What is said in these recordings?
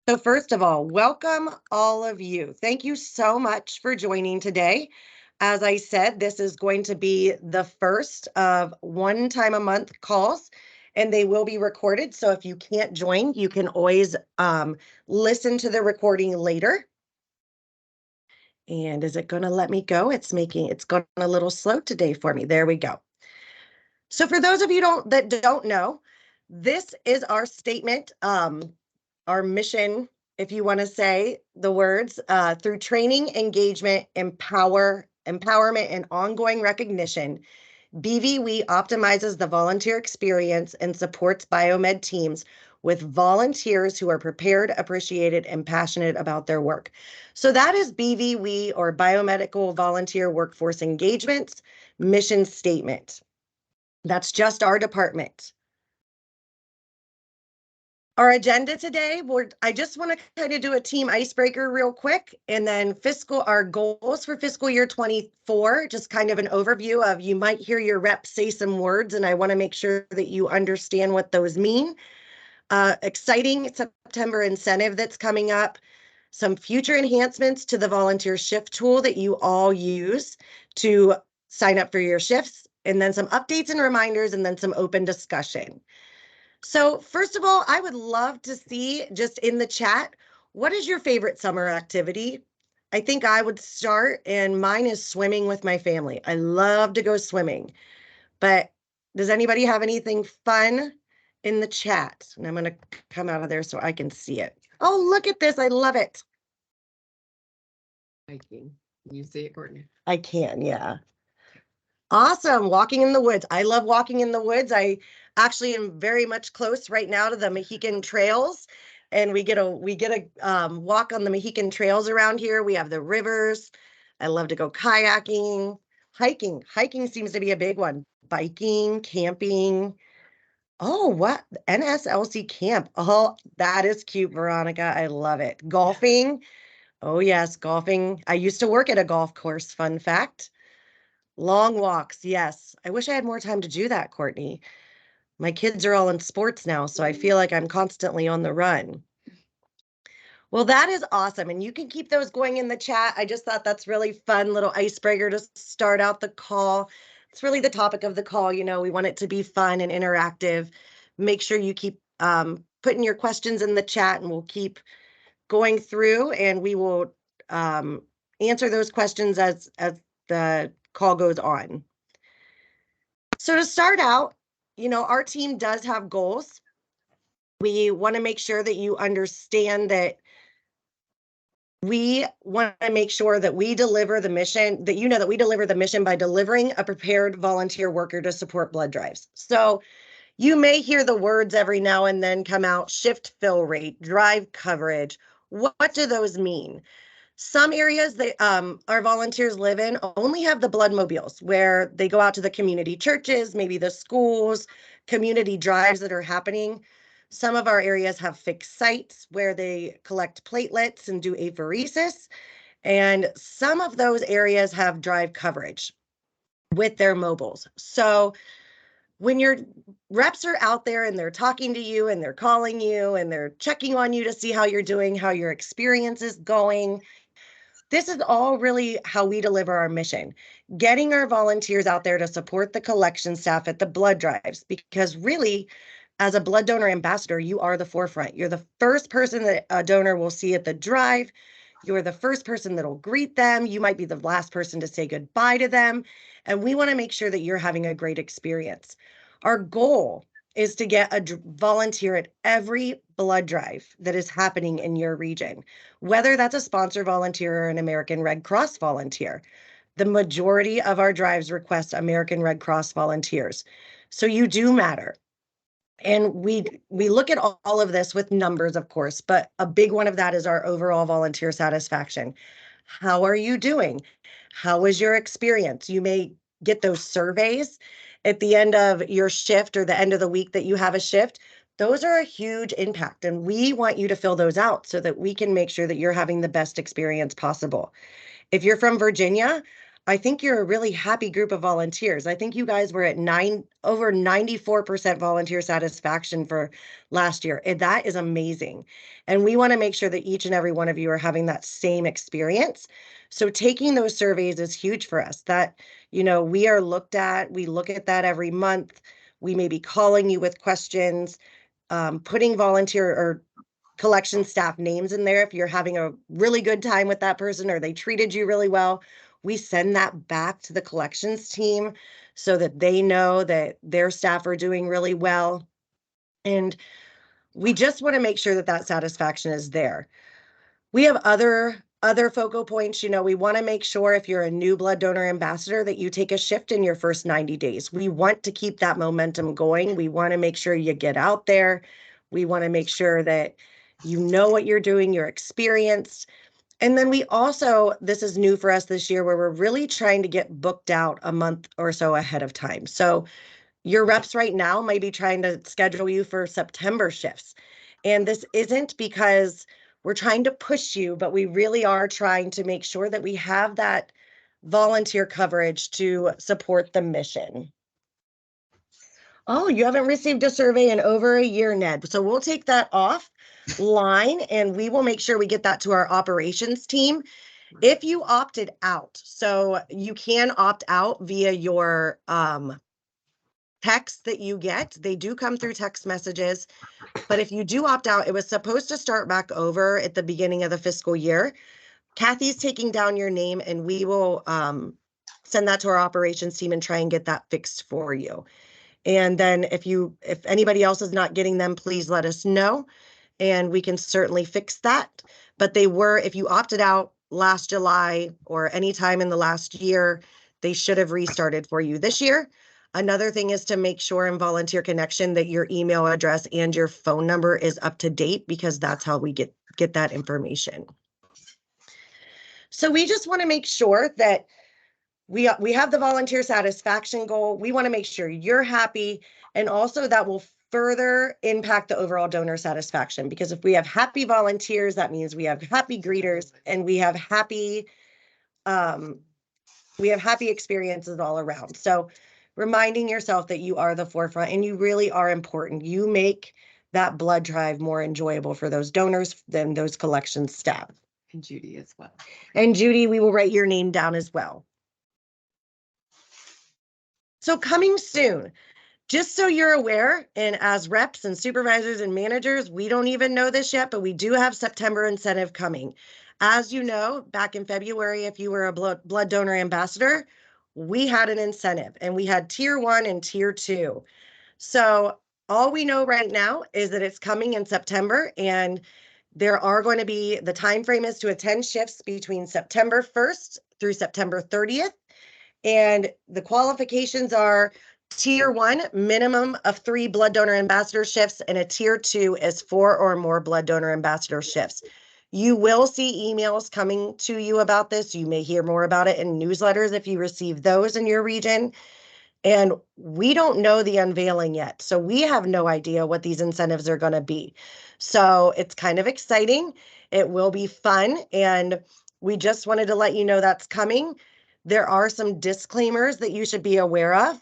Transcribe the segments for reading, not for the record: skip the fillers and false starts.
So, first of all, welcome all of you. Thank you so much for joining today. As I said, this is going to be the first of one time a month calls, and they will be recorded. So, if you can't join, you can always listen to the recording later. And is it going to let me go? It's going a little slow today for me. There we go. So, for those of you that don't know, this is our statement. Our mission, if you want to say the words, through training, engagement, empowerment, and ongoing recognition, BVWE optimizes the volunteer experience and supports biomed teams with volunteers who are prepared, appreciated, and passionate about their work. So that is BVWE, or Biomedical Volunteer Workforce Engagement's mission statement. That's just our department. Our agenda today, I just want to kind of do a team icebreaker real quick, and then our goals for fiscal year 24, just kind of an overview of, you might hear your rep say some words, and I want to make sure that you understand what those mean. Exciting September incentive that's coming up, some future enhancements to the volunteer shift tool that you all use to sign up for your shifts, and then some updates and reminders, and then some open discussion. So, first of all, I would love to see just in the chat, what is your favorite summer activity? I think I would start, and mine is swimming with my family. I love to go swimming. But does anybody have anything fun in the chat? And I'm going to come out of there so I can see it. Oh, look at this. I love it. Hiking. Can you see it, Courtney? I can, yeah. Awesome. Walking in the woods. I love walking in the woods. I actually am very much close right now to the Mohican trails, and we get a walk on the Mohican trails around here. We have the rivers. I love to go kayaking, hiking. Hiking seems to be a big one. Biking, camping. Oh, what? NSLC camp. Oh, that is cute, Veronica. I love it. Golfing. Oh, yes, golfing. I used to work at a golf course, fun fact. Long walks, yes. I wish I had more time to do that, Courtney. My kids are all in sports now, so I feel like I'm constantly on the run. Well, that is awesome. And you can keep those going in the chat. I just thought that's really fun little icebreaker to start out the call. It's really the topic of the call. We want it to be fun and interactive. Make sure you keep putting your questions in the chat, and we'll keep going through, and we will answer those questions as the call goes on. So to start out, our team does have goals. We want to make sure that you understand that we want to make sure that we deliver the mission, that we deliver the mission by delivering a prepared volunteer worker to support blood drives. So you may hear the words every now and then come out: shift fill rate, drive coverage. What do those mean? Some areas that our volunteers live in only have the blood mobiles, where they go out to the community churches, maybe the schools, community drives that are happening. Some of our areas have fixed sites where they collect platelets and do apheresis. And some of those areas have drive coverage with their mobiles. So when your reps are out there and they're talking to you and they're calling you and they're checking on you to see how you're doing, how your experience is going, this is all really how we deliver our mission, getting our volunteers out there to support the collection staff at the blood drives, because really, as a blood donor ambassador, you are the forefront. You're the first person that a donor will see at the drive. You're the first person that'll greet them. You might be the last person to say goodbye to them. And we want to make sure that you're having a great experience. Our goal is to get a volunteer at every blood drive that is happening in your region, whether that's a sponsor volunteer or an American Red Cross volunteer. The majority of our drives request American Red Cross volunteers. So you do matter. And we look at all of this with numbers, of course, but a big one of that is our overall volunteer satisfaction. How are you doing? How was your experience? You may get those surveys at the end of your shift or the end of the week that you have a shift. Those are a huge impact, and we want you to fill those out so that we can make sure that you're having the best experience possible. If you're from Virginia, I think you're a really happy group of volunteers. I think you guys were at over 94% volunteer satisfaction for last year. And that is amazing. And we want to make sure that each and every one of you are having that same experience. So taking those surveys is huge for us. That, we are looked at, we look at that every month. We may be calling you with questions, putting volunteer or collection staff names in there. If you're having a really good time with that person or they treated you really well, we send that back to the collections team so that they know that their staff are doing really well. And we just want to make sure that that satisfaction is there. We have other focal points. We want to make sure if you're a new blood donor ambassador that you take a shift in your first 90 days. We want to keep that momentum going. We want to make sure you get out there. We want to make sure that you know what you're doing, you're experienced. And then we also, this is new for us this year, where we're really trying to get booked out a month or so ahead of time. So your reps right now might be trying to schedule you for September shifts. And this isn't because we're trying to push you, but we really are trying to make sure that we have that volunteer coverage to support the mission. Oh, you haven't received a survey in over a year, Ned. So we'll take that offline and we will make sure we get that to our operations team. If you opted out, so you can opt out via your texts that you get. They do come through text messages. But if you do opt out, it was supposed to start back over at the beginning of the fiscal year. Kathy's taking down your name and we will send that to our operations team and try and get that fixed for you. And then if anybody else is not getting them, please let us know and we can certainly fix that. But if you opted out last July or any time in the last year, they should have restarted for you this year. Another thing is to make sure in Volunteer Connection that your email address and your phone number is up to date, because that's how we get that information. So we just want to make sure that we have the volunteer satisfaction goal. We want to make sure you're happy, and also that will further impact the overall donor satisfaction, because if we have happy volunteers, that means we have happy greeters and we have happy experiences all around. So reminding yourself that you are the forefront and you really are important. You make that blood drive more enjoyable for those donors than those collection staff. And Judy as well. And Judy, we will write your name down as well. So coming soon, just so you're aware, and as reps and supervisors and managers, we don't even know this yet, but we do have September incentive coming. As you know, back in February, if you were a blood donor ambassador, we had an incentive and we had tier 1 and tier 2. So all we know right now is that it's coming in September, and there are going to be, the time frame is to attend shifts between September 1st through September 30th. And the qualifications are tier 1, minimum of 3 blood donor ambassador shifts, and a tier 2 is 4 or more blood donor ambassador shifts. You will see emails coming to you about this. You may hear more about it in newsletters if you receive those in your region. And we don't know the unveiling yet. So we have no idea what these incentives are going to be. So it's kind of exciting. It will be fun. And we just wanted to let you know that's coming. There are some disclaimers that you should be aware of.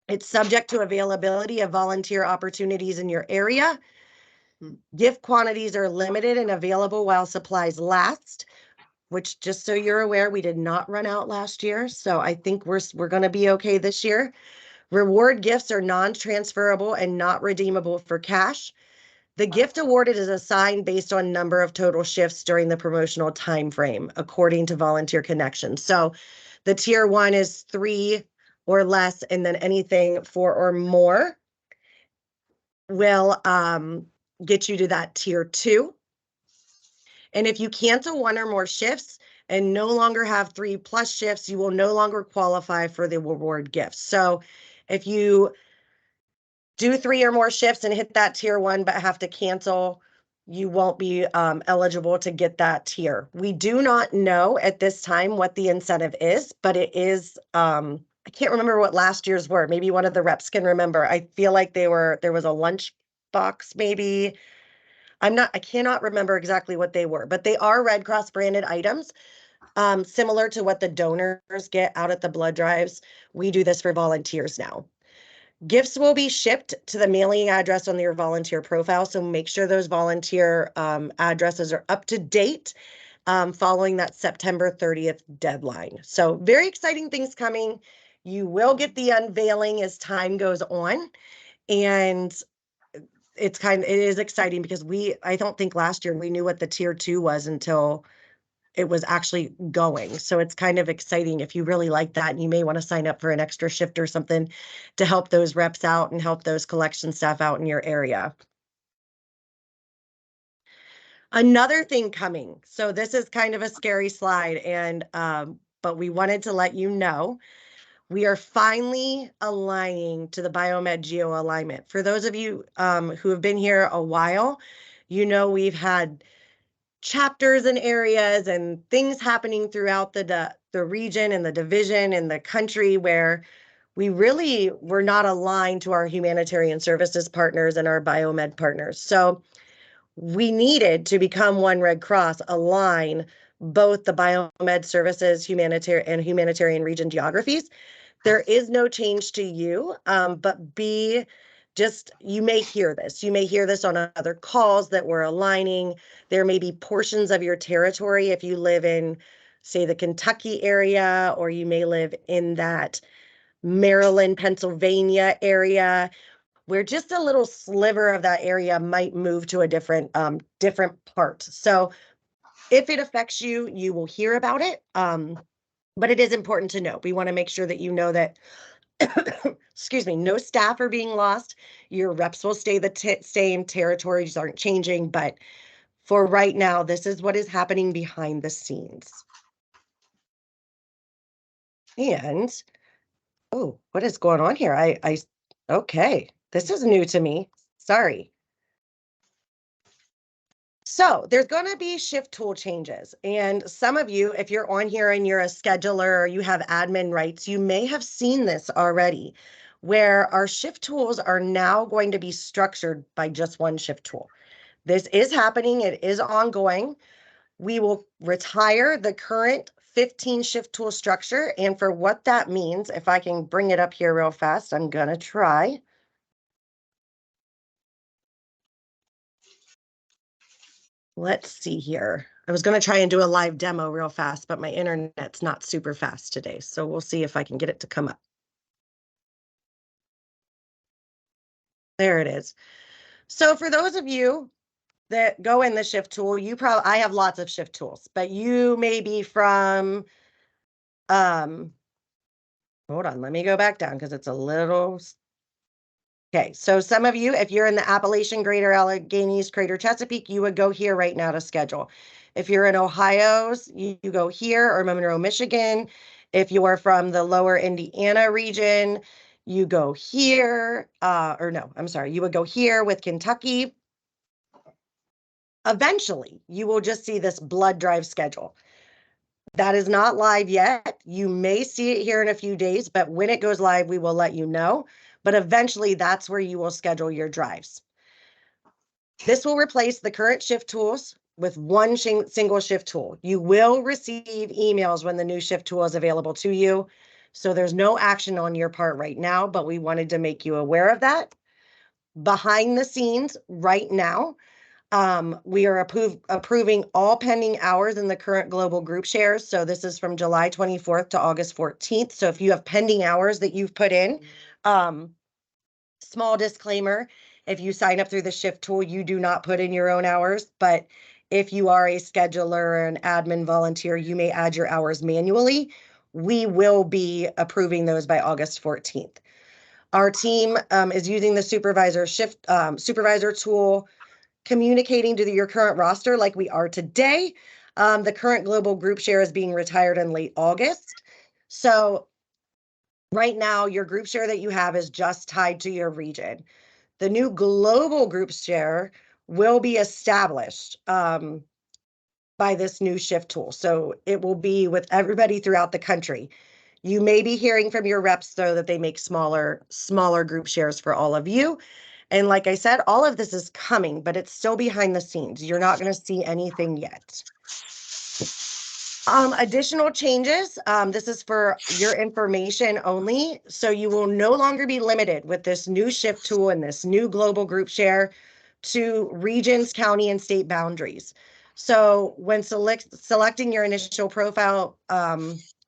It's subject to availability of volunteer opportunities in your area. Gift quantities are limited and available while supplies last, which, just so you're aware, we did not run out last year. So I think we're going to be okay this year. Reward gifts are non-transferable and not redeemable for cash. The gift awarded is assigned based on number of total shifts during the promotional time frame, according to Volunteer Connection. So the tier 1 is 3 or less, and then anything 4 or more will get you to that tier 2. And if you cancel 1 or more shifts and no longer have 3+ shifts, you will no longer qualify for the reward gift. So if you do 3 or more shifts and hit that tier 1 but have to cancel, you won't be eligible to get that tier. We do not know at this time what the incentive is, but it is, I can't remember what last year's were. Maybe one of the reps can remember. I feel like there was a lunch box maybe. I cannot remember exactly what they were, but they are Red Cross branded items. Similar to what the donors get out at the blood drives, we do this for volunteers now. Gifts will be shipped to the mailing address on your volunteer profile, so make sure those volunteer addresses are up to date following that September 30th deadline. So very exciting things coming. You will get the unveiling as time goes on, and it is exciting because I don't think last year we knew what the tier 2 was until it was actually going. So it's kind of exciting if you really like that, and you may want to sign up for an extra shift or something to help those reps out and help those collection staff out in your area. Another thing coming. So this is kind of a scary slide, and but we wanted to let you know we are finally aligning to the Biomed Geo alignment. For those of you who have been here a while, you know we've had chapters and areas and things happening throughout the region and the division and the country where we really were not aligned to our humanitarian services partners and our biomed partners. So we needed to become One Red Cross, align both the biomed services humanitarian region geographies. There is no change to you, but you may hear this. You may hear this on other calls that we're aligning. There may be portions of your territory if you live in, say, the Kentucky area, or you may live in that Maryland, Pennsylvania area, where just a little sliver of that area might move to a different part. So if it affects you, you will hear about it. But it is important to know. We want to make sure that you know that excuse me, no staff are being lost. Your reps will stay the same, territories aren't changing, but for right now, this is what is happening behind the scenes. And, oh, what is going on here? Okay, this is new to me. Sorry. So there's going to be shift tool changes. And some of you, if you're on here and you're a scheduler or you have admin rights, you may have seen this already, where our shift tools are now going to be structured by just one shift tool. This is happening. It is ongoing. We will retire the current 15 shift tool structure. And for what that means, if I can bring it up here real fast, I'm going to try. Let's see here. I was going to try and do a live demo real fast, but my internet's not super fast today. So we'll see if I can get it to come up. There it is. So for those of you that go in the shift tool, I have lots of shift tools, but you may be from, hold on, let me go back down because it's a little. Okay, so some of you, if you're in the Appalachian, Greater Alleghenies, Greater Chesapeake, you would go here right now to schedule. If you're in Ohio's, you go here, or Monroe, Michigan. If you are from the lower Indiana region, you go here, you would go here with Kentucky. Eventually, you will just see this blood drive schedule. That is not live yet. You may see it here in a few days, but when it goes live, we will let you know. But eventually, that's where you will schedule your drives. This will replace the current shift tools with one single shift tool. You will receive emails when the new shift tool is available to you. So there's no action on your part right now, but we wanted to make you aware of that. Behind the scenes right now, we are approving all pending hours in the current global group shares. So this is from July 24th to August 14th. So if you have pending hours that you've put in, small disclaimer, if you sign up through the shift tool, you do not put in your own hours. But if you are a scheduler or an admin volunteer, you may add your hours manually. We will be approving those by August 14th. Our team is using the supervisor tool, communicating to your current roster like we are today. The current global group share is being retired in late August. So right now, your group share that you have is just tied to your region. The new global group share will be established by this new shift tool. So it will be with everybody throughout the country. You may be hearing from your reps, though, that they make smaller group shares for all of you. And like I said, all of this is coming, but it's still behind the scenes. You're not going to see anything yet. Additional changes, this is for your information only. So you will no longer be limited with this new shift tool and this new global group share to regions, county, and state boundaries. So when selecting your initial profile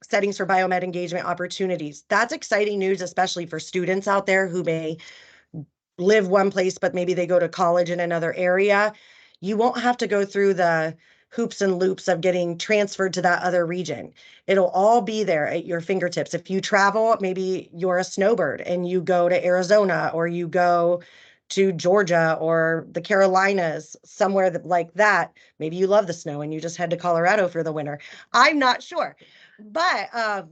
settings for biomed engagement opportunities, that's exciting news, especially for students out there who may live one place, but maybe they go to college in another area. You won't have to go through the hoops and loops of getting transferred to that other region. It'll all be there at your fingertips. If you travel, maybe you're a snowbird and you go to Arizona or you go to Georgia or the Carolinas, somewhere like that. Maybe you love the snow and you just head to Colorado for the winter. I'm not sure. But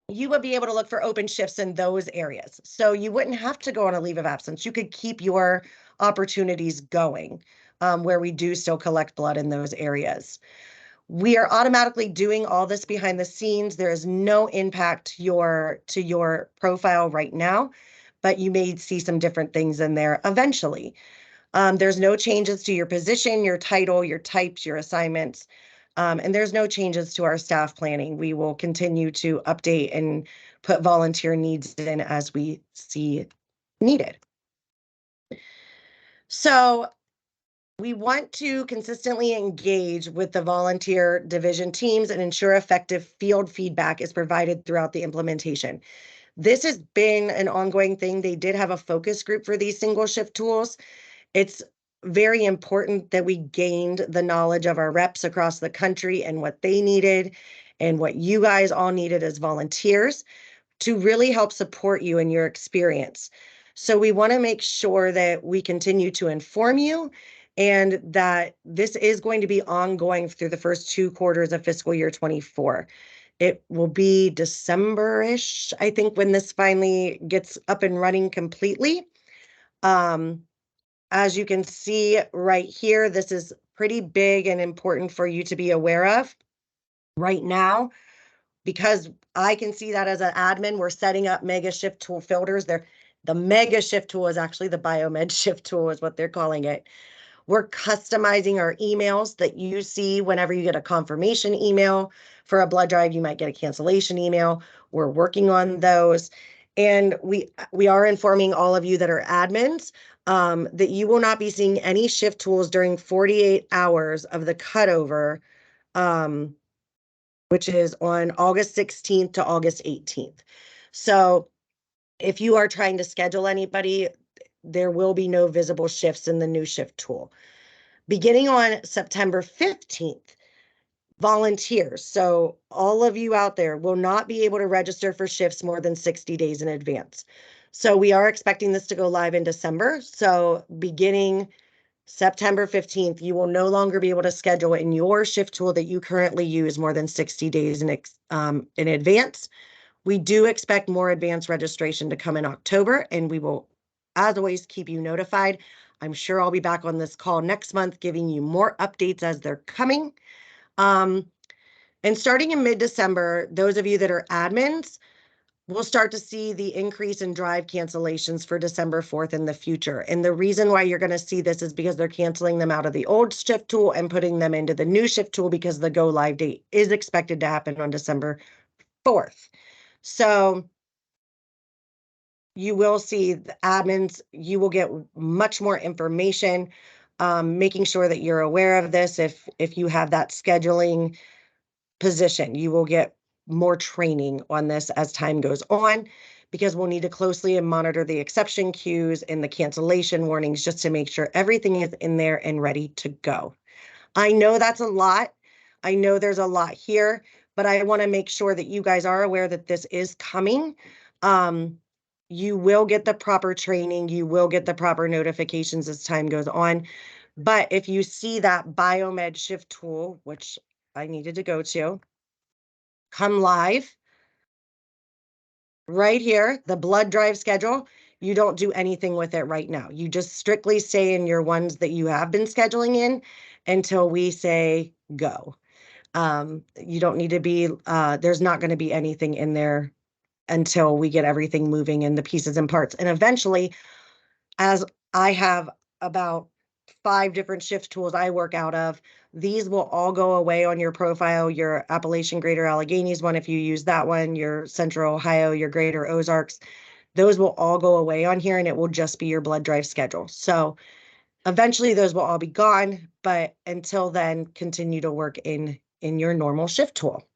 you would be able to look for open shifts in those areas. So you wouldn't have to go on a leave of absence. You could keep your opportunities going where we do still collect blood in those areas. We are automatically doing all this behind the scenes. There is no impact to your profile right now, but you may see some different things in there eventually. There's no changes to your position, your title, your types, your assignments. And there's no changes to our staff planning. We will continue to update and put volunteer needs in as we see needed. So we want to consistently engage with the volunteer division teams and ensure effective field feedback is provided throughout the implementation. This has been an ongoing thing. They did have a focus group for these single shift tools. It's very important that we gained the knowledge of our reps across the country and what they needed and what you guys all needed as volunteers to really help support you in your experience. So we want to make sure that we continue to inform you and that this is going to be ongoing through the first 2 quarters of fiscal year 24. It will be December-ish, I think, when this finally gets up and running completely. As you can see right here, this is pretty big and important for you to be aware of right now, because I can see that as an admin, we're setting up mega shift tool filters. The mega shift tool is actually the biomed shift tool is what they're calling it. We're customizing our emails that you see whenever you get a confirmation email for a blood drive. You might get a cancellation email. We're working on those. And we are informing all of you that are admins that you will not be seeing any shift tools during 48 hours of the cutover, which is on August 16th to August 18th. So if you are trying to schedule anybody, there will be no visible shifts in the new shift tool. Beginning on September 15th, volunteers, so all of you out there, will not be able to register for shifts more than 60 days in advance. So we are expecting this to go live in December. So beginning September 15th, you will no longer be able to schedule in your shift tool that you currently use more than 60 days in advance. We do expect more advanced registration to come in October, and we will, as always, keep you notified. I'm sure I'll be back on this call next month, giving you more updates as they're coming. And starting in mid-December, those of you that are admins, we'll start to see the increase in drive cancellations for December 4th in the future. And the reason why you're going to see this is because they're canceling them out of the old shift tool and putting them into the new shift tool, because the go live date is expected to happen on December 4th. So you will see the admins, you will get much more information, making sure that you're aware of this. If you have that scheduling position, you will get more training on this as time goes on, because we'll need to closely monitor the exception queues and the cancellation warnings just to make sure everything is in there and ready to go. I know that's a lot. I know there's a lot here, but I want to make sure that you guys are aware that this is coming. You will get the proper training. You will get the proper notifications as time goes on. But if you see that biomed shift tool, which I needed to go to, come live right here, the blood drive schedule, you don't do anything with it right now. You just strictly stay in your ones that you have been scheduling in until we say go. You don't need to be, there's not going to be anything in there until we get everything moving in the pieces and parts. And eventually, as I have about 5 different shift tools I work out of. These will all go away on your profile, your Appalachian Greater Alleghenies one, if you use that one, your Central Ohio, your Greater Ozarks, those will all go away on here and it will just be your blood drive schedule. So eventually those will all be gone, but until then, continue to work in your normal shift tool.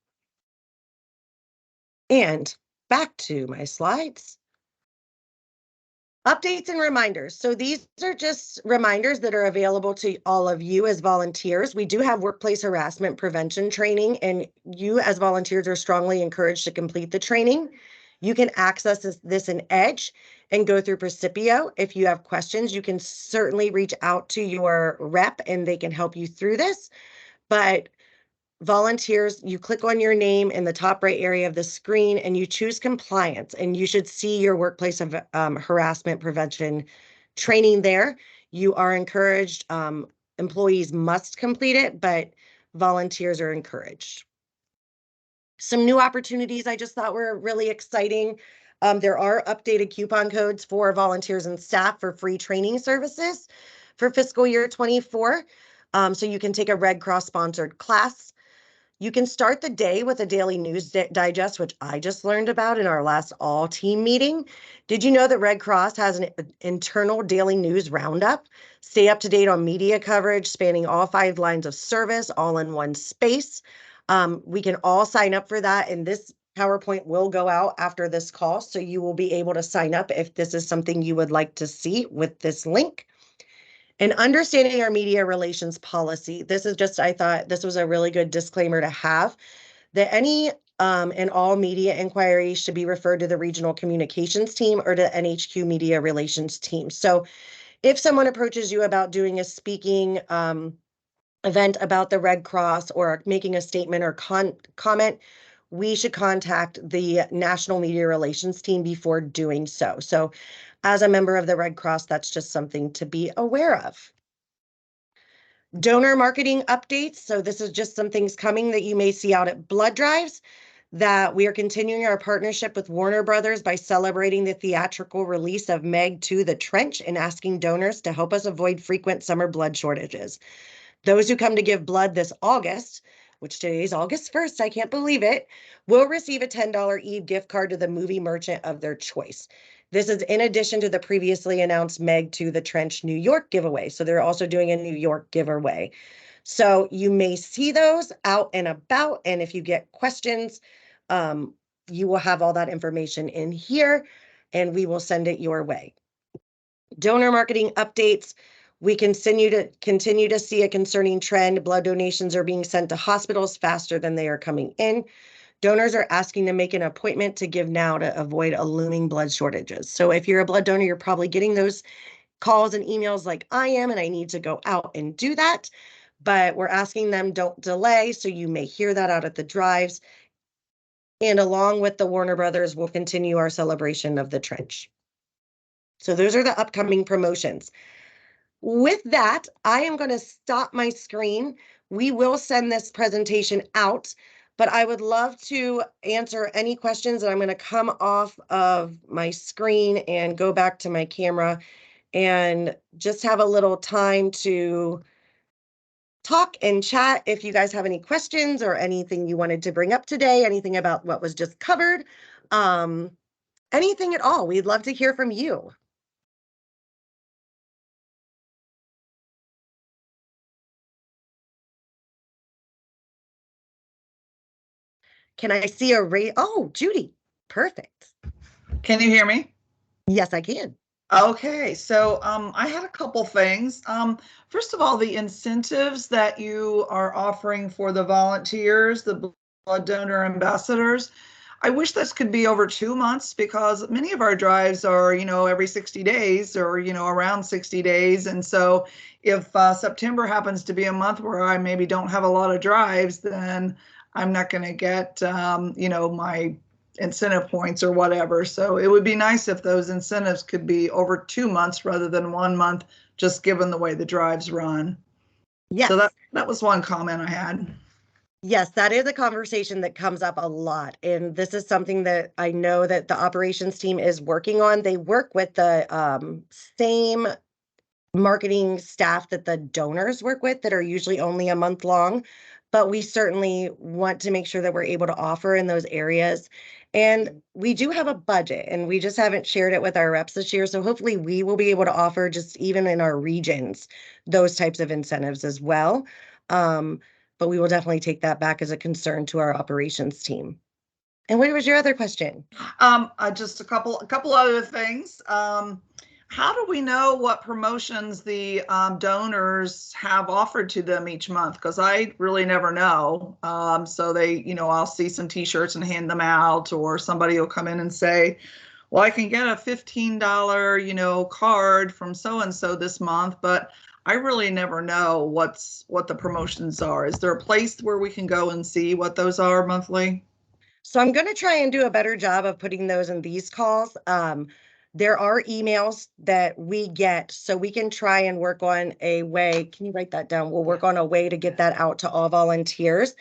And back to my slides. Updates and reminders. So these are just reminders that are available to all of you as volunteers. We do have workplace harassment prevention training, and you as volunteers are strongly encouraged to complete the training. You can access this in Edge and go through Precipio. If you have questions, you can certainly reach out to your rep and they can help you through this. But volunteers, you click on your name in the top right area of the screen and you choose compliance, and you should see your workplace of harassment prevention training there. You are encouraged. Employees must complete it, but volunteers are encouraged. Some new opportunities I just thought were really exciting. There are updated coupon codes for volunteers and staff for free training services for fiscal year 24. So you can take a Red Cross sponsored class. You can start the day with a daily news digest, which I just learned about in our last all team meeting. Did you know that Red Cross has an internal daily news roundup? Stay up to date on media coverage spanning all 5 lines of service, all in one space. We can all sign up for that, and this PowerPoint will go out after this call, so you will be able to sign up if this is something you would like to see with this link. And understanding our media relations policy. This is just, I thought this was a really good disclaimer to have, that any and all media inquiries should be referred to the regional communications team or to NHQ media relations team. So if someone approaches you about doing a speaking event about the Red Cross or making a statement or comment, we should contact the National Media Relations team before doing so. So as a member of the Red Cross, that's just something to be aware of. Donor marketing updates. So this is just some things coming that you may see out at blood drives, that we are continuing our partnership with Warner Brothers by celebrating the theatrical release of Meg 2: The Trench and asking donors to help us avoid frequent summer blood shortages. Those who come to give blood this August, which today is August 1st, I can't believe it, will receive a $10 Eve gift card to the movie merchant of their choice. This is in addition to the previously announced Meg 2: The Trench New York giveaway. So they're also doing a New York giveaway. So you may see those out and about. And if you get questions, you will have all that information in here and we will send it your way. Donor marketing updates. We continue to see a concerning trend. Blood donations are being sent to hospitals faster than they are coming in. Donors are asking to make an appointment to give now to avoid a looming blood shortages. So if you're a blood donor, you're probably getting those calls and emails like I am, and I need to go out and do that. But we're asking them, don't delay. So you may hear that out at the drives. And along with the Warner Brothers, we'll continue our celebration of the trench. So those are the upcoming promotions. With that, I am going to stop my screen. We will send this presentation out, but I would love to answer any questions, and I'm going to come off of my screen and go back to my camera and just have a little time to talk and chat. If you guys have any questions or anything you wanted to bring up today, anything about what was just covered, anything at all, we'd love to hear from you. Can I see a rate? Oh, Judy, perfect. Can you hear me? Yes, I can. Okay, so I had a couple things. First of all, the incentives that you are offering for the volunteers, the blood donor ambassadors, I wish this could be over 2 months, because many of our drives are, every 60 days or, around 60 days. And so if September happens to be a month where I maybe don't have a lot of drives, then I'm not going to get, my incentive points or whatever. So it would be nice if those incentives could be over 2 months rather than 1 month, just given the way the drives run. Yes. So that was one comment I had. Yes, that is a conversation that comes up a lot. And this is something that I know that the operations team is working on. They work with the same marketing staff that the donors work with that are usually only a month long, but we certainly want to make sure that we're able to offer in those areas. And we do have a budget and we just haven't shared it with our reps this year. So hopefully we will be able to offer just even in our regions, those types of incentives as well. But we will definitely take that back as a concern to our operations team. And what was your other question? Just a couple other things. How do we know what promotions the donors have offered to them each month? Because I really never know. So they, I'll see some T-shirts and hand them out, or somebody will come in and say, well, I can get a $15, card from so-and-so this month, but I really never know what the promotions are. Is there a place where we can go and see what those are monthly? So I'm going to try and do a better job of putting those in these calls. There are emails that we get, so we can try and work on a way. Can you write that down? We'll work on a way to get that out to all volunteers.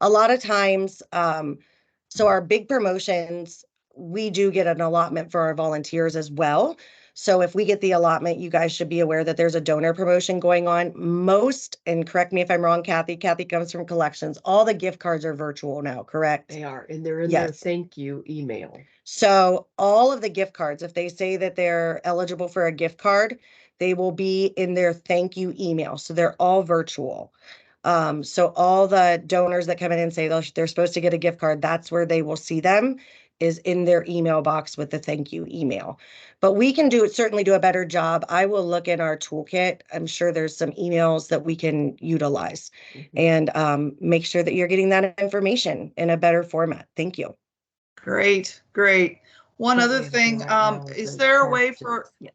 A lot of times, so our big promotions, we do get an allotment for our volunteers as well. So if we get the allotment, you guys should be aware that there's a donor promotion going on. Most, and correct me if I'm wrong, Kathy comes from collections. All the gift cards are virtual now, correct? They are, and they're in the Yes. thank you email. So all of the gift cards, if they say that they're eligible for a gift card, they will be in their thank you email. So they're all virtual. So all the donors that come in and say they're supposed to get a gift card, that's where they will see them, is in their email box with the thank you email. But we can certainly do a better job. I will look in our toolkit. I'm sure there's some emails that we can utilize and make sure that you're getting that information in a better format. Thank you. Great. One What other we have thing, right now is the there a way questions. Yes.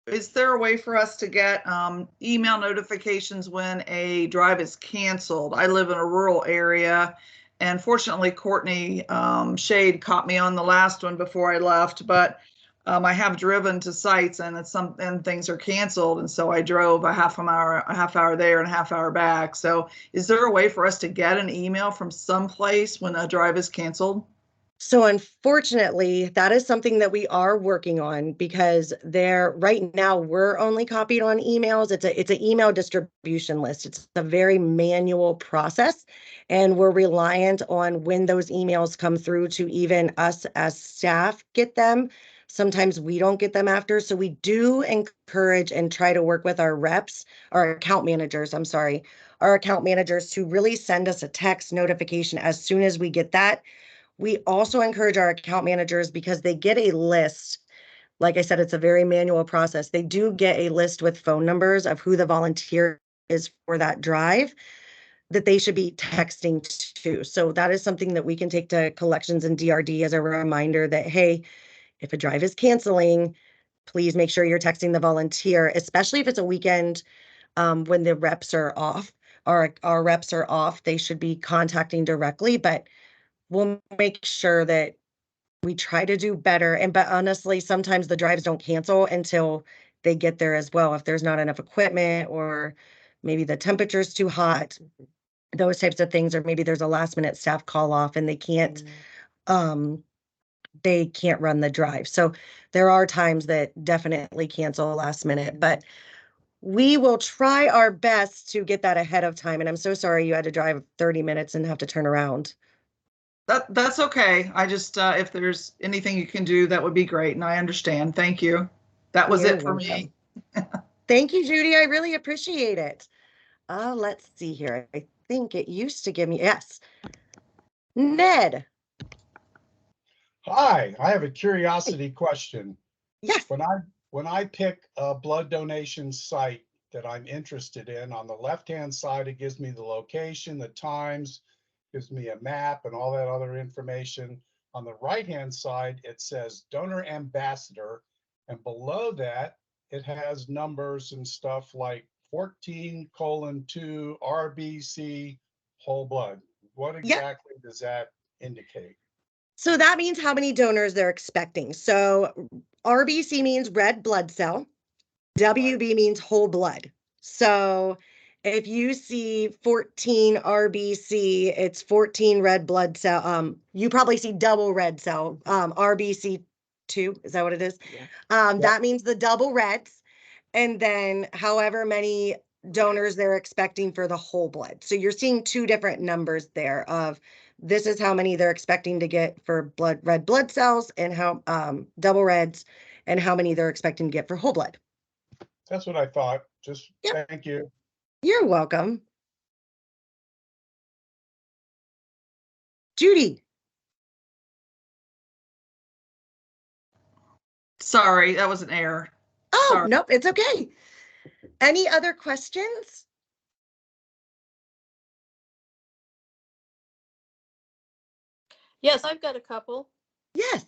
is there a way for us to get email notifications when a drive is canceled? I live in a rural area, and fortunately Courtney Shade caught me on the last one before I left, but I have driven to sites and things are canceled, and so I drove a half hour there and a half hour back. So is there a way for us to get an email from someplace when a drive is canceled? So unfortunately, that is something that we are working on because right now we're only copied on emails. It's an email distribution list. It's a very manual process, and we're reliant on when those emails come through to even us as staff get them. Sometimes we don't get them after. So we do encourage and try to work with our reps, our account managers, our account managers to really send us a text notification as soon as we get that. We also encourage our account managers, because they get a list. Like I said, it's a very manual process. They do get a list with phone numbers of who the volunteer is for that drive that they should be texting to. So that is something that we can take to collections and DRD as a reminder that, hey, if a drive is canceling, please make sure you're texting the volunteer, especially if it's a weekend when the reps are off. Our reps are off, they should be contacting directly, but we'll make sure that we try to do better. But honestly, sometimes the drives don't cancel until they get there as well. If there's not enough equipment, or maybe the temperature's too hot, those types of things, or maybe there's a last minute staff call off and they can't run the drive. So there are times that definitely cancel last minute, but we will try our best to get that ahead of time. And I'm so sorry you had to drive 30 minutes and have to turn around. That's okay. I just, if there's anything you can do, that would be great. And I understand. Thank you. That was You're it for me. Thank you, Judy. I really appreciate it. Let's see here. I think it used to give me, yes. Ned. Hi, I have a curiosity question. Yes. When I pick a blood donation site that I'm interested in, on the left-hand side, it gives me the location, the times, gives me a map and all that other information. On the right-hand side, it says donor ambassador, and below that, it has numbers and stuff like 14:2 RBC whole blood. What exactly does that indicate? So that means how many donors they're expecting. So RBC means red blood cell. WB means whole blood. So if you see 14 RBC, it's 14 red blood cell. You probably see double red cell, RBC2. Is that what it is? Yeah. That means the double reds. and then however many donors they're expecting for the whole blood. So you're seeing two different numbers there of this is how many they're expecting to get for red blood cells and how double reds and how many they're expecting to get for whole blood. That's what I thought. Just Yep. thank you. You're welcome. Judy. Sorry, that was an error. Oh, Sorry. nope, it's okay. Any other questions? Yes, I've got a couple. Yes.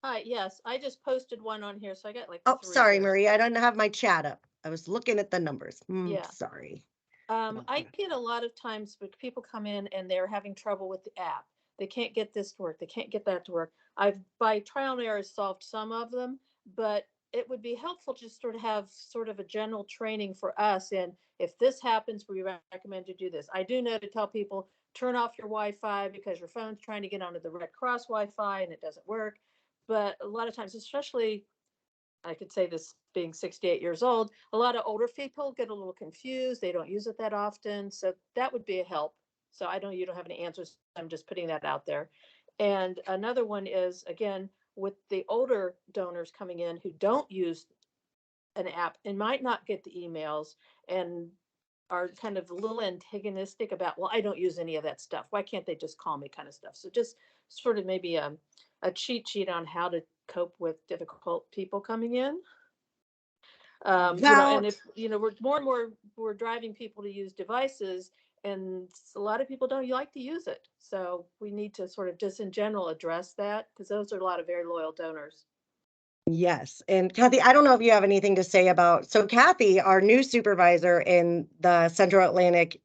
Hi, yes, I just posted one on here, so I got like Oh, 3 sorry, here. Marie. I don't have my chat up. I was looking at the numbers. Yeah. Sorry. I get a lot of times when people come in and they're having trouble with the app. They can't get this to work. They can't get that to work. I've by trial and error solved some of them, but it would be helpful just sort of have sort of a general training for us. And if this happens, we recommend you do this. I do know to tell people turn off your Wi-Fi because your phone's trying to get onto the Red Cross Wi-Fi and it doesn't work. But a lot of times, especially I could say this being 68 years old, a lot of older people get a little confused. They don't use it that often. So that would be a help. So I know you don't have any answers. I'm just putting that out there. And another one is, again, with the older donors coming in who don't use an app and might not get the emails and are kind of a little antagonistic about, well, I don't use any of that stuff. Why can't they just call me kind of stuff? So just sort of maybe a cheat sheet on how to cope with difficult people coming in. And if we're more and more we're driving people to use devices, and a lot of people don't like to use it. So we need to sort of just in general address that because those are a lot of very loyal donors. Yes. And Kathy, I don't know if you have anything to say about, so Kathy, our new supervisor in the Central Atlantic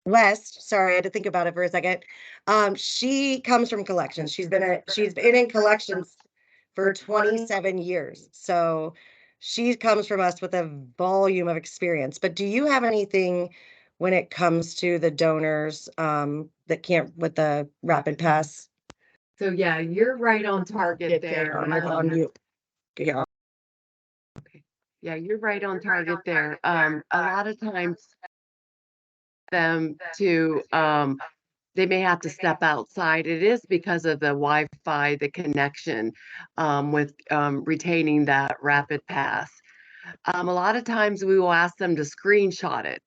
West, sorry, I had to think about it for a second. She comes from collections. She's been in collections for 27 years. So she comes from us with a volume of experience. But do you have anything when it comes to the donors that can't with the rapid pass? So yeah, you're right on target there. On you. Yeah. Yeah, you're right on target there. A lot of times them to they may have to step outside. It is because of the Wi-Fi, the connection with retaining that rapid pass. A lot of times we will ask them to screenshot it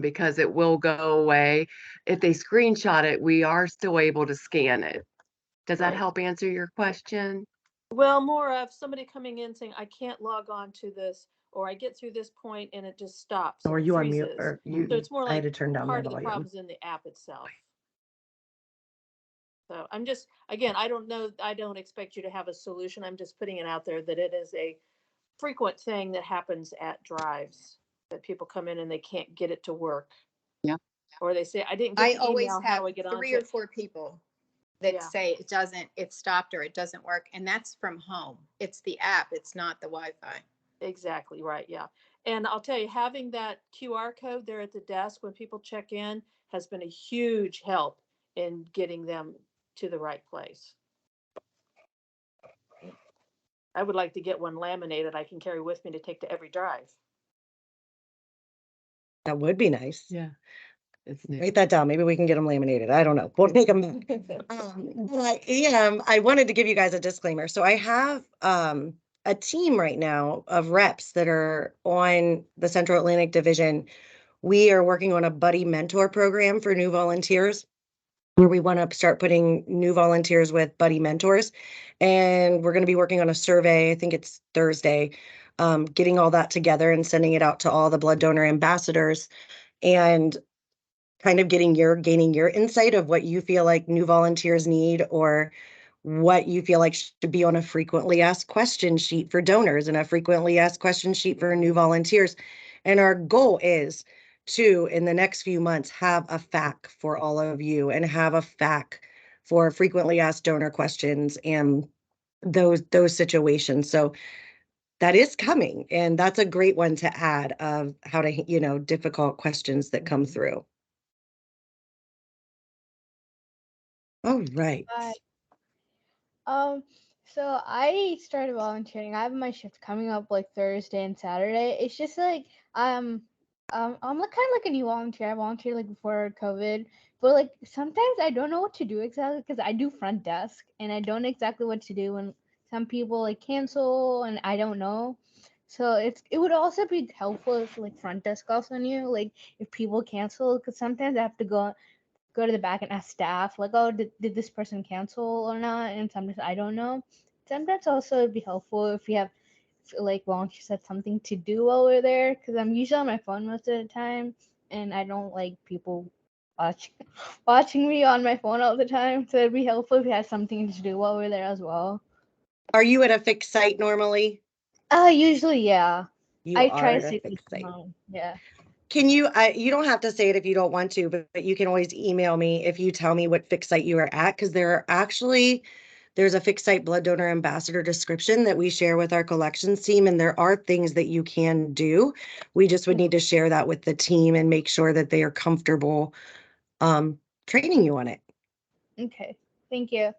because it will go away. If they screenshot it, we are still able to scan it. Does that help answer your question? Well, more of somebody coming in saying, I can't log on to this, or I get through this point and it just stops. Or and you on mute freezes. or you, So it's more I had like to turn down my part of the volume. problems in the app itself. So I'm just, again, I don't expect you to have a solution. I'm just putting it out there that it is a frequent thing that happens at drives, that people come in and they can't get it to work. Yeah. Or they say, I didn't get I the always email, how have do I get on 3 to or it? 4 people that Yeah. say it stopped or it doesn't work. And that's from home. It's the app. It's not the Wi-Fi. Exactly right. Yeah. And I'll tell you, having that QR code there at the desk when people check in has been a huge help in getting them to the right place. I would like to get one laminated I can carry with me to take to every drive. That would be nice. Yeah. It's new. Write that down. Maybe we can get them laminated. I don't know. We'll make them. I wanted to give you guys a disclaimer. So I have a team right now of reps that are on the Central Atlantic Division. We are working on a buddy mentor program for new volunteers, where we want to start putting new volunteers with buddy mentors. And we're going to be working on a survey. I think it's Thursday, getting all that together and sending it out to all the blood donor ambassadors and kind of gaining your insight of what you feel like new volunteers need or what you feel like should be on a frequently asked question sheet for donors and a frequently asked question sheet for new volunteers. And our goal is to, in the next few months, have a FAQ for all of you and have a FAQ for frequently asked donor questions and those situations. So that is coming, and that's a great one to add of how to, difficult questions that come through. All right. Hi. So I started volunteering. I have my shift coming up like Thursday and Saturday. It's just like I'm like kind of like a new volunteer. I volunteered like before COVID, but like sometimes I don't know what to do exactly because I do front desk and I don't know exactly what to do when some people like cancel and I don't know. So it would also be helpful if like front desk also knew like if people cancel because sometimes I have to go to the back and ask staff like, oh, did this person cancel or not? And sometimes I don't know. Sometimes also it'd be helpful if you have like volunteers had something to do while we're there because I'm usually on my phone most of the time and I don't like people watching watching me on my phone all the time. So it'd be helpful if you had something to do while we're there as well. Are you at a fixed site normally? Usually, yeah. You I are try at to a stay fixed from site. home. Yeah. Can you, you don't have to say it if you don't want to, but you can always email me if you tell me what fixed site you are at, because there's a fixed site blood donor ambassador description that we share with our collections team, and there are things that you can do. We just would need to share that with the team and make sure that they are comfortable training you on it. Okay. Thank you.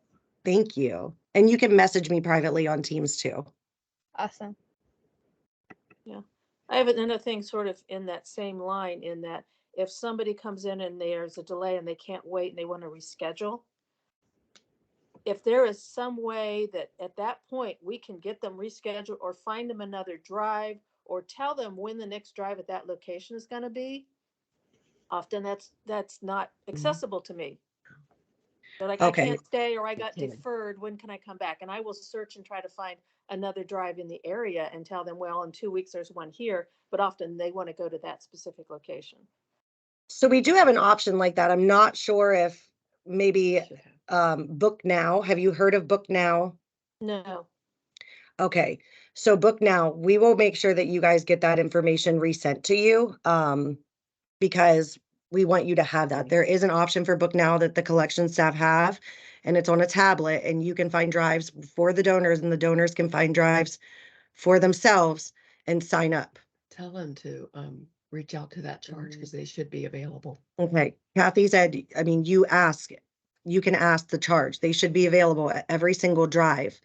Thank you. And you can message me privately on Teams too. Awesome. I have another thing sort of in that same line in that if somebody comes in and there's a delay and they can't wait and they want to reschedule, if there is some way that at that point we can get them rescheduled or find them another drive or tell them when the next drive at that location is going to be, often that's not accessible to me. They're like, I Okay. can't stay or I got deferred. When can I come back? And I will search and try to find another drive in the area and tell them, well, in 2 weeks there's one here, but often they want to go to that specific location. So we do have an option like that. I'm not sure if maybe Book Now. Have you heard of Book Now? No. Okay. So Book Now, we will make sure that you guys get that information resent to you because we want you to have that. There is an option for Book Now that the collection staff have, and it's on a tablet, and you can find drives for the donors, and the donors can find drives for themselves and sign up. Tell them to reach out to that charge because they should be available. Okay. Kathy said, I mean, you can ask the charge. They should be available at every single drive.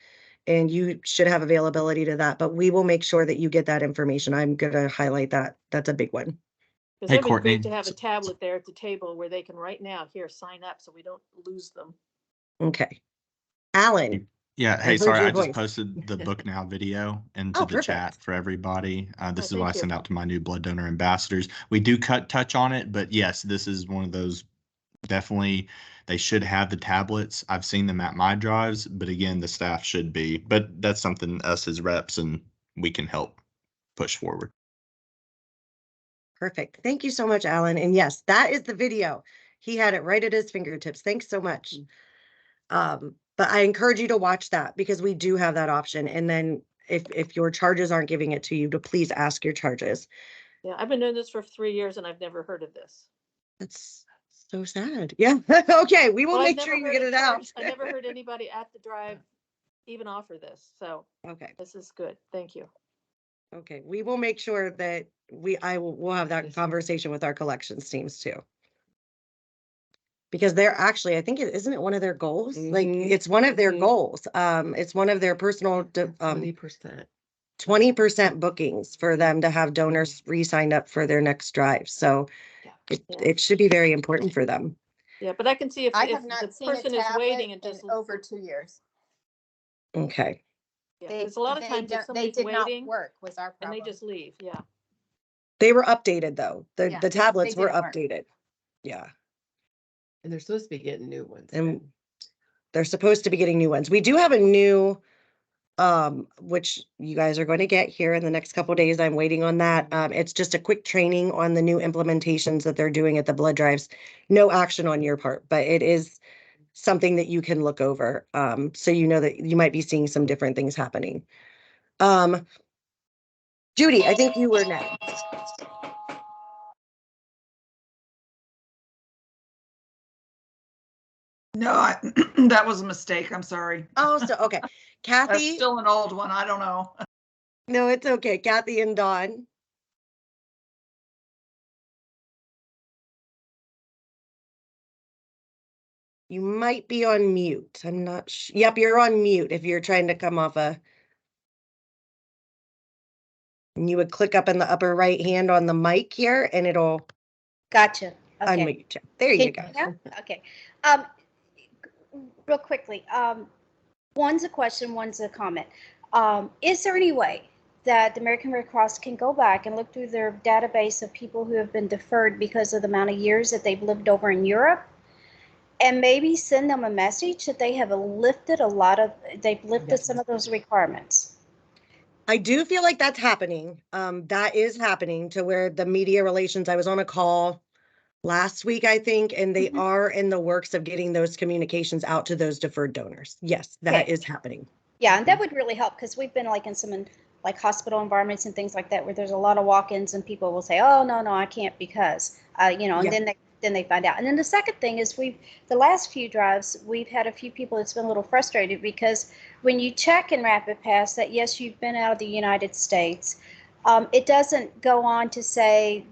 And you should have availability to that, but we will make sure that you get that information. I'm gonna highlight that. That's a big one. Because Hey, it'd be Courtney. great to have a tablet there at the table where they can right now, here, sign up so we don't lose them. Okay. Alan, Yeah, I hey, heard sorry, your I just voice. posted the Book Now video into Oh, the chat perfect. for everybody. This is what I thank you. send out to my new blood donor ambassadors. We do touch on it, but yes, this is one of those, definitely, they should have the tablets. I've seen them at my drives, but again, the staff should be. But that's something us as reps and we can help push forward. Perfect. Thank you so much, Alan. And yes, that is the video. He had it right at his fingertips. Thanks so much. But I encourage you to watch that because we do have that option. And then if your charges aren't giving it to you, to please ask your charges. Yeah, I've been doing this for 3 years and I've never heard of this. That's so sad. Yeah. Okay. We will Well, I've make sure never you heard get a it out. charge. I never heard anybody at the drive even offer this. So Okay. this is good. Thank you. Okay. We will make sure that we'll have that Yes. conversation with our collections teams too. Because they're actually, I think isn't it one of their goals? Like it's one of their goals. It's one of their personal 20%. 20% bookings for them to have donors re-signed up for their next drive. So Yeah. it should be very important for them. Yeah, but I can see if I the have not seen a person is tablet waiting and in just over 2 years. Okay. yeah, They, there's a lot of they times if don't- they somebody's did not waiting work was our and problem. they just leave. Yeah. They were updated though. Yeah, The tablets they were didn't work. updated. Yeah. And they're supposed to be getting new ones. And they're supposed to be getting new ones. We do have a new, which you guys are going to get here in the next couple of days. I'm waiting on that. It's just a quick training on the new implementations that they're doing at the blood drives. No action on your part, but it is something that you can look over. So you know that you might be seeing some different things happening. Judy, I think you were next. No, that was a mistake. I'm sorry. Oh, so okay. That's Kathy. still an old one. I don't know. No, it's okay. Kathy and Dawn. You might be on mute. I'm not Yep, you're on mute if you're trying to come off and you would click up in the upper right hand on the mic here and it'll Gotcha. Okay. unmute you. There Can you go. hear now? Okay. Real quickly, one's a question, one's a comment. Is there any way that the American Red Cross can go back and look through their database of people who have been deferred because of the amount of years that they've lived over in Europe, and maybe send them a message that they have lifted some of those requirements? I do feel like that's happening. That is happening to where the media relations, I was on a call last week, I think, and they are in the works of getting those communications out to those deferred donors. Yes, that Okay. is happening. Yeah, and that would really help, because we've been like in some like hospital environments and things like that where there's a lot of walk-ins and people will say, oh, no, I can't because, and Yeah. then they find out. And then the second thing is the last few drives, we've had a few people that's been a little frustrated because when you check in Rapid Pass that, yes, you've been out of the United States, it doesn't go on to say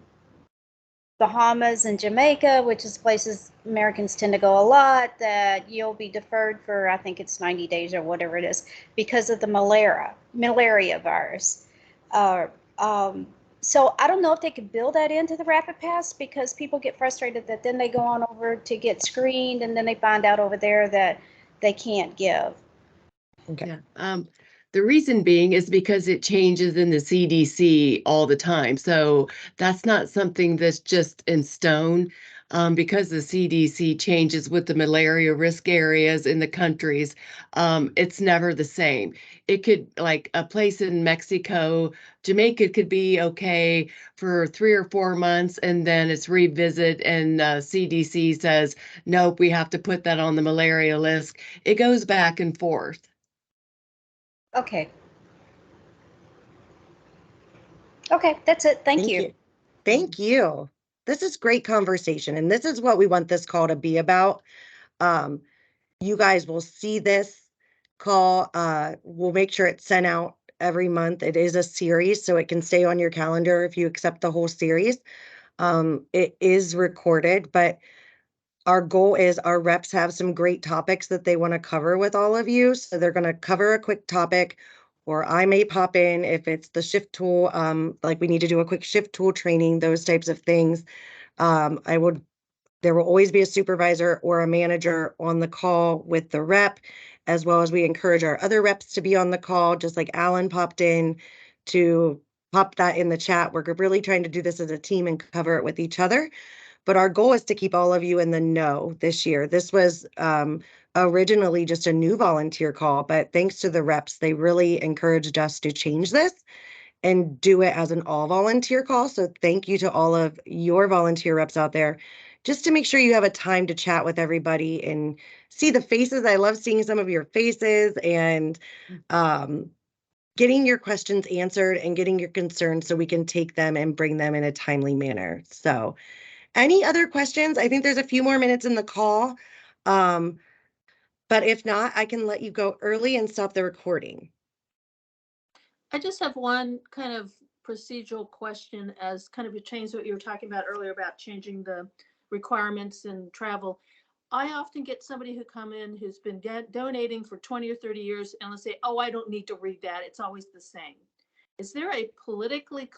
Bahamas and Jamaica, which is places Americans tend to go a lot, that you'll be deferred for, I think it's 90 days or whatever it is, because of the malaria virus. So I don't know if they could build that into the Rapid Pass, because people get frustrated that then they go on over to get screened and then they find out over there that they can't give. Okay. Yeah. The reason being is because it changes in the CDC all the time. So that's not something that's just in stone. Because the CDC changes with the malaria risk areas in the countries, it's never the same. It could, like a place in Mexico, Jamaica could be okay for 3 or 4 months, and then it's revisit, and CDC says, nope, we have to put that on the malaria list. It goes back and forth. Okay. Okay, that's it. Thank you. Thank you. This is great conversation, and this is what we want this call to be about. You guys will see this call. We'll make sure it's sent out every month. It is a series, so it can stay on your calendar if you accept the whole series. It is recorded, but our goal is our reps have some great topics that they want to cover with all of you. So they're going to cover a quick topic, or I may pop in if it's the shift tool, like we need to do a quick shift tool training, those types of things. There will always be a supervisor or a manager on the call with the rep, as well as we encourage our other reps to be on the call, just like Alan popped in to pop that in the chat. We're really trying to do this as a team and cover it with each other. But our goal is to keep all of you in the know this year. This was originally just a new volunteer call, but thanks to the reps, they really encouraged us to change this and do it as an all volunteer call. So thank you to all of your volunteer reps out there, just to make sure you have a time to chat with everybody and see the faces. I love seeing some of your faces and getting your questions answered and getting your concerns so we can take them and bring them in a timely manner. So any other questions? I think there's a few more minutes in the call. But if not, I can let you go early and stop the recording. I just have one kind of procedural question as kind of a change what you were talking about earlier about changing the requirements and travel. I often get somebody who come in who's been donating for 20 or 30 years, and let's say, oh, I don't need to read that. It's always the same. Is there a politically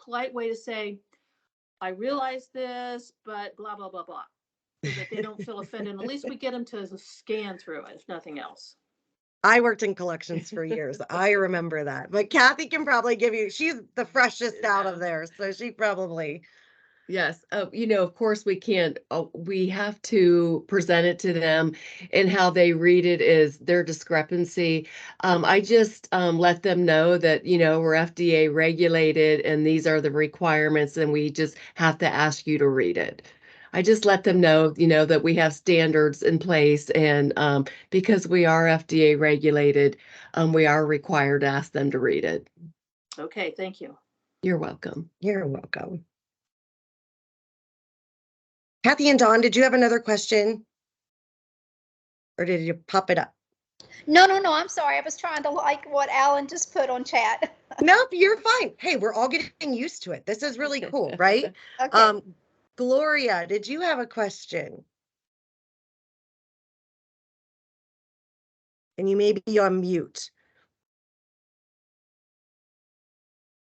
polite way to say, I realize this, but blah, blah, blah, blah, so that they don't feel offended? At least we get them to scan through it, if nothing else. I worked in collections for years. I remember that. But Kathy can probably give you, she's the freshest out of there. So she probably. Yes. Of course we can't, we have to present it to them, and how they read it is their discrepancy. I just let them know that, we're FDA regulated and these are the requirements, and we just have to ask you to read it. I just let them know, that we have standards in place, and because we are FDA regulated, we are required to ask them to read it. Okay, thank you. You're welcome. You're welcome. Kathy and Dawn, did you have another question? Or did you pop it up? No, I'm sorry. I was trying to like what Alan just put on chat. Nope, you're fine. Hey, we're all getting used to it. This is really cool, right? Okay. Gloria, did you have a question? and you may be on mute.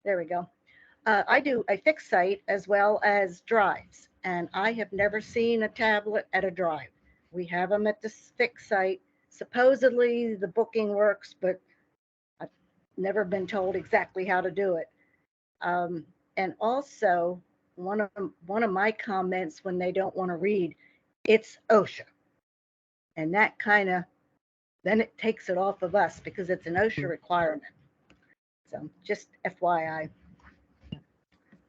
There we go. I do a fixed site as well as drives, and I have never seen a tablet at a drive. We have them at the fixed site. Supposedly the booking works, but I've never been told exactly how to do it. And also, one of my comments when they don't want to read, it's OSHA, and that kind of then it takes it off of us because it's an OSHA requirement. So just FYI.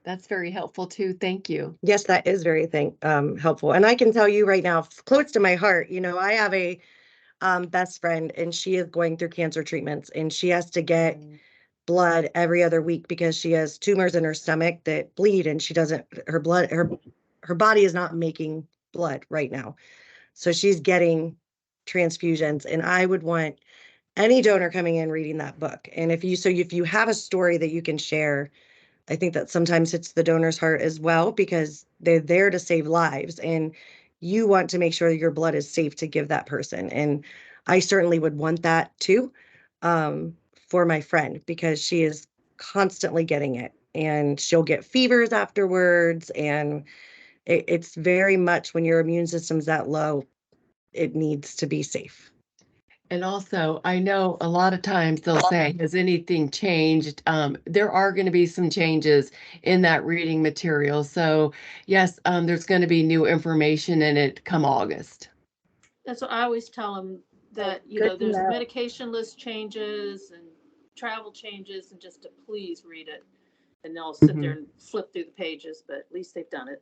That's very helpful too. Thank you. Yes, that is very helpful. And I can tell you right now, close to my heart, I have a best friend, and she is going through cancer treatments, and she has to get blood every other week because she has tumors in her stomach that bleed, and she doesn't, her body is not making blood right now. So she's getting transfusions, and I would want any donor coming in reading that book. And if you have a story that you can share, I think that sometimes hits the donor's heart as well, because they're there to save lives, and you want to make sure that your blood is safe to give that person. And I certainly would want that too, for my friend, because she is constantly getting it, and she'll get fevers afterwards. And it's very much, when your immune system's that low, it needs to be safe. And also, I know a lot of times they'll say, has anything changed? There are going to be some changes in that reading material. So yes, there's going to be new information in it come August. That's what I always tell them, that, Good to there's know. medication list changes and travel changes, and just to please read it. And they'll sit there and flip through the pages, but at least they've done it.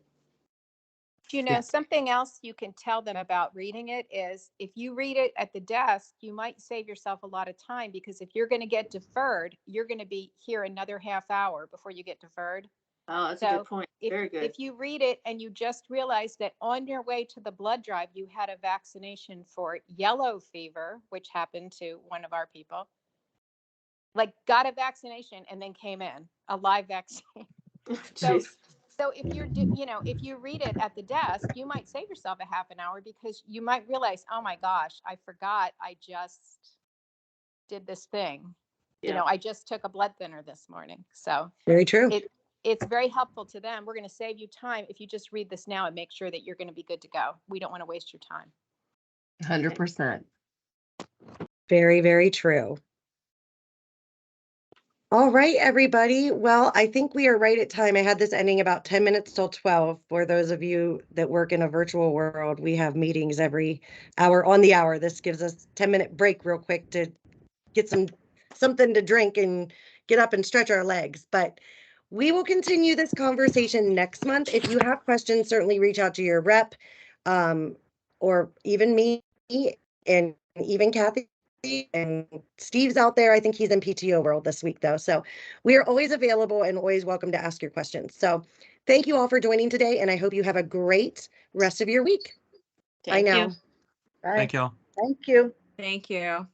Yeah. Something else you can tell them about reading it is if you read it at the desk, you might save yourself a lot of time, because if you're going to get deferred, you're going to be here another half hour before you get deferred. Oh, that's a So good point. if, Very good. if you read it and you just realize that on your way to the blood drive, you had a vaccination for yellow fever, which happened to one of our people, like got a vaccination and then came in, a live vaccine. So, Jeez. so if if you read it at the desk, you might save yourself a half an hour, because you might realize, oh my gosh, I forgot I just did this thing. Yeah. I just took a blood thinner this morning. So Very true. it's very helpful to them. We're going to save you time if you just read this now and make sure that you're going to be good to go. We don't want to waste your time. 100%. Very, very true. All right, everybody. Well, I think we are right at time. I had this ending about 10 minutes till 12. For those of you that work in a virtual world, we have meetings every hour on the hour. This gives us 10-minute break real quick to get something to drink and get up and stretch our legs. But we will continue this conversation next month. If you have questions, certainly reach out to your rep, or even me, and even Kathy. And Steve's out there. I think he's in PTO world this week though. So we are always available and always welcome to ask your questions. So thank you all for joining today, and I hope you have a great rest of your week. Bye Thank now. you. Bye. Thank y'all. Thank you. Thank you.